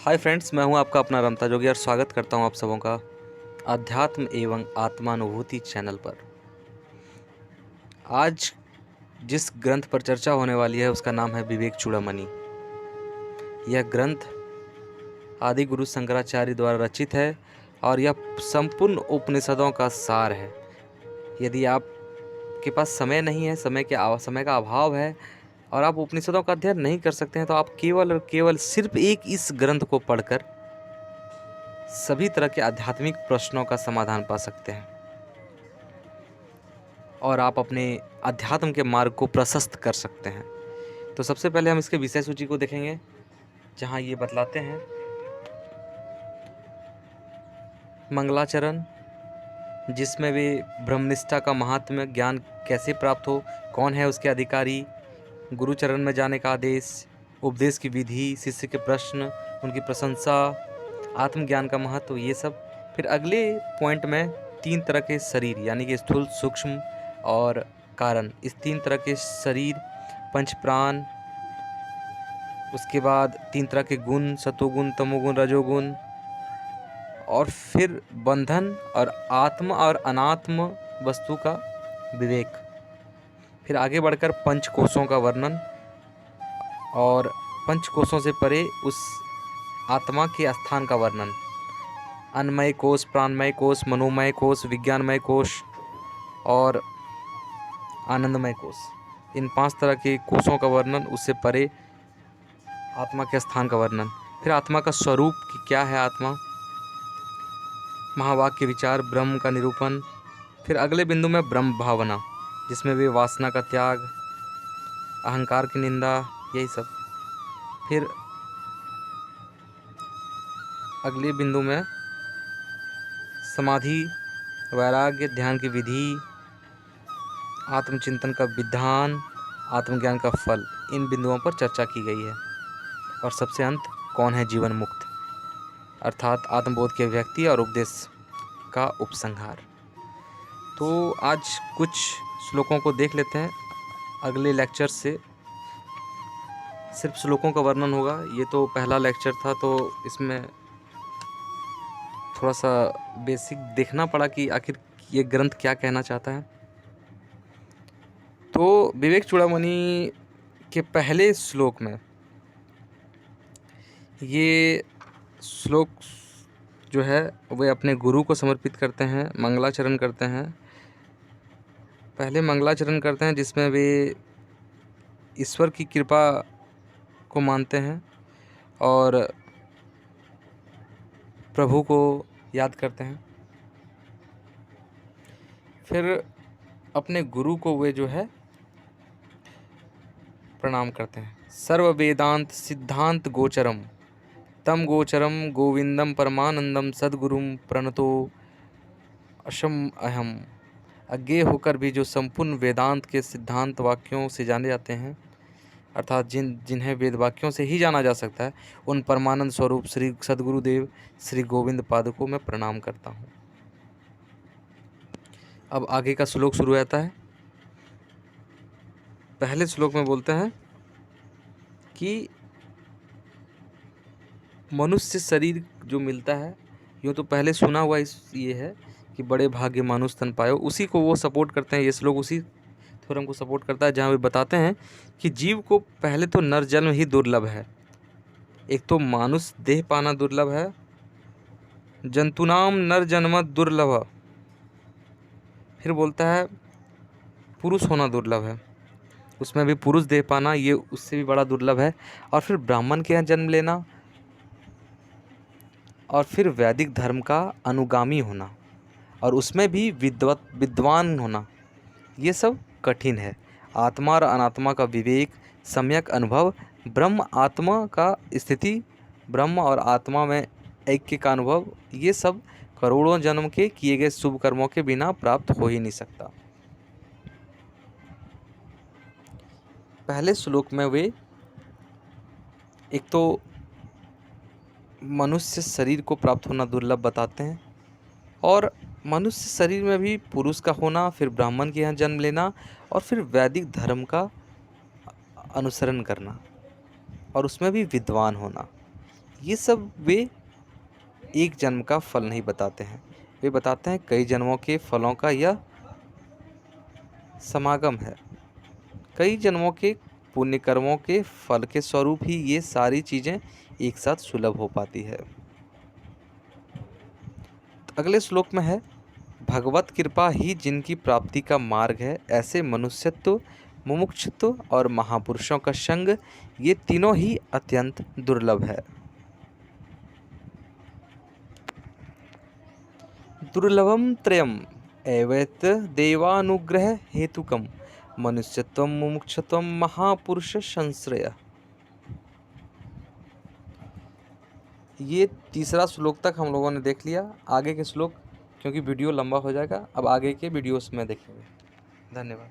Hi friends, मैं हूं आपका अपना रमता जोगी और स्वागत करता हूं आप सबों का अध्यात्म एवं आत्मानुभूति चैनल पर। आज जिस ग्रंथ पर चर्चा होने वाली है उसका नाम है विवेक चूड़ामणि। यह ग्रंथ आदि गुरु शंकराचार्य द्वारा रचित है और यह संपूर्ण उपनिषदों का सार है। यदि आपके पास समय नहीं है, समय का अभाव है और आप उपनिषदों का अध्ययन नहीं कर सकते हैं, तो आप केवल और केवल सिर्फ एक इस ग्रंथ को पढ़कर सभी तरह के आध्यात्मिक प्रश्नों का समाधान पा सकते हैं और आप अपने अध्यात्म के मार्ग को प्रशस्त कर सकते हैं। तो सबसे पहले हम इसके विषय सूची को देखेंगे, जहां ये बतलाते हैं मंगलाचरण, जिसमें वे ब्रह्मनिष्ठा का महात्म्य, ज्ञान कैसे प्राप्त हो, कौन है उसके अधिकारी, गुरुचरण में जाने का आदेश, उपदेश की विधि, शिष्य के प्रश्न, उनकी प्रशंसा, आत्मज्ञान का महत्व, ये सब। फिर अगले पॉइंट में 3 तरह के शरीर यानी कि स्थूल, सूक्ष्म और कारण, इस 3 तरह के शरीर, पंच प्राण, उसके बाद 3 तरह के गुण, सतोगुण, तमोगुण, रजोगुण, और फिर बंधन और आत्म और अनात्म वस्तु का विवेक। फिर आगे बढ़कर पंचकोशों का वर्णन और पंचकोशों से परे उस आत्मा के स्थान का वर्णन। अन्नमय कोश, प्राणमय कोश, मनोमय कोश, विज्ञानमय कोश और आनंदमय कोश, इन 5 तरह के कोशों का वर्णन, उससे परे आत्मा के स्थान का वर्णन। फिर आत्मा का स्वरूप कि क्या है आत्मा, महावाक्य विचार, ब्रह्म का निरूपण। फिर अगले बिंदु में ब्रह्म भावना, जिसमें वे वासना का त्याग, अहंकार की निंदा, यही सब। फिर अगले बिंदु में समाधि, वैराग्य, ध्यान की विधि, आत्मचिंतन का विधान, आत्मज्ञान का फल, इन बिंदुओं पर चर्चा की गई है। और सबसे अंत, कौन है जीवन मुक्त, अर्थात आत्मबोध के व्यक्ति और उपदेश का उपसंहार। तो आज कुछ श्लोकों को देख लेते हैं। अगले लेक्चर से सिर्फ श्लोकों का वर्णन होगा। ये तो पहला लेक्चर था, तो इसमें थोड़ा सा बेसिक देखना पड़ा कि आखिर ये ग्रंथ क्या कहना चाहता है। तो विवेक चूड़ामणि के पहले श्लोक में ये श्लोक जो है वे अपने गुरु को समर्पित करते हैं, मंगलाचरण करते हैं। पहले मंगलाचरण करते हैं, जिसमें वे ईश्वर की कृपा को मानते हैं और प्रभु को याद करते हैं। फिर अपने गुरु को वे जो है प्रणाम करते हैं। सर्व वेदांत सिद्धांत गोचरम तम गोचरम गोविंदम परमानंदम सद्गुरुम प्रणतो अशम अहम। अज्ञेय होकर भी जो संपूर्ण वेदांत के सिद्धांत वाक्यों से जाने जाते हैं, अर्थात जिन्हें वेद वाक्यों से ही जाना जा सकता है, उन परमानंद स्वरूप श्री सद्गुरुदेव श्री गोविंद पाद को मैं प्रणाम करता हूँ। अब आगे का श्लोक शुरू होता है। पहले श्लोक में बोलते हैं कि मनुष्य शरीर जो मिलता है, यूँ तो पहले सुना हुआ ये है कि बड़े भाग्य मानुष तन पायो, उसी को वो सपोर्ट करते हैं। ये श्लोक उसी थ्योरम को सपोर्ट करता है, जहाँ वे बताते हैं कि जीव को पहले तो नर जन्म ही दुर्लभ है। एक तो मानुष देह पाना दुर्लभ है, जंतुनाम नर जन्म दुर्लभ। फिर बोलता है पुरुष होना दुर्लभ है, उसमें भी पुरुष देह पाना ये उससे भी बड़ा दुर्लभ है। और फिर ब्राह्मण के यहाँ जन्म लेना, और फिर वैदिक धर्म का अनुगामी होना, और उसमें भी विद्वान होना, ये सब कठिन है। आत्मा और अनात्मा का विवेक, सम्यक अनुभव, ब्रह्म आत्मा का स्थिति, ब्रह्म और आत्मा में ऐक्य का अनुभव, ये सब करोड़ों जन्म के किए गए शुभ कर्मों के बिना प्राप्त हो ही नहीं सकता। पहले श्लोक में वे एक तो मनुष्य शरीर को प्राप्त होना दुर्लभ बताते हैं, और मनुष्य शरीर में भी पुरुष का होना, फिर ब्राह्मण के यहाँ जन्म लेना, और फिर वैदिक धर्म का अनुसरण करना, और उसमें भी विद्वान होना, ये सब वे एक जन्म का फल नहीं बताते हैं, वे बताते हैं कई जन्मों के फलों का यह समागम है। कई जन्मों के पुण्य कर्मों के फल के स्वरूप ही ये सारी चीजें एक साथ सुलभ हो पाती है। अगले श्लोक में है, भगवत कृपा ही जिनकी प्राप्ति का मार्ग है, ऐसे मनुष्यत्व, मुमुक्षुत्व और महापुरुषों का संग, ये तीनों ही अत्यंत दुर्लभ है। दुर्लभम त्रयम एवैत देवानुग्रह हेतुकम मनुष्यत्वम मुमुक्षुत्वम महापुरुष संश्रय। ये तीसरा श्लोक तक हम लोगों ने देख लिया। आगे के श्लोक, क्योंकि वीडियो लंबा हो जाएगा, अब आगे के वीडियोस में देखेंगे। धन्यवाद।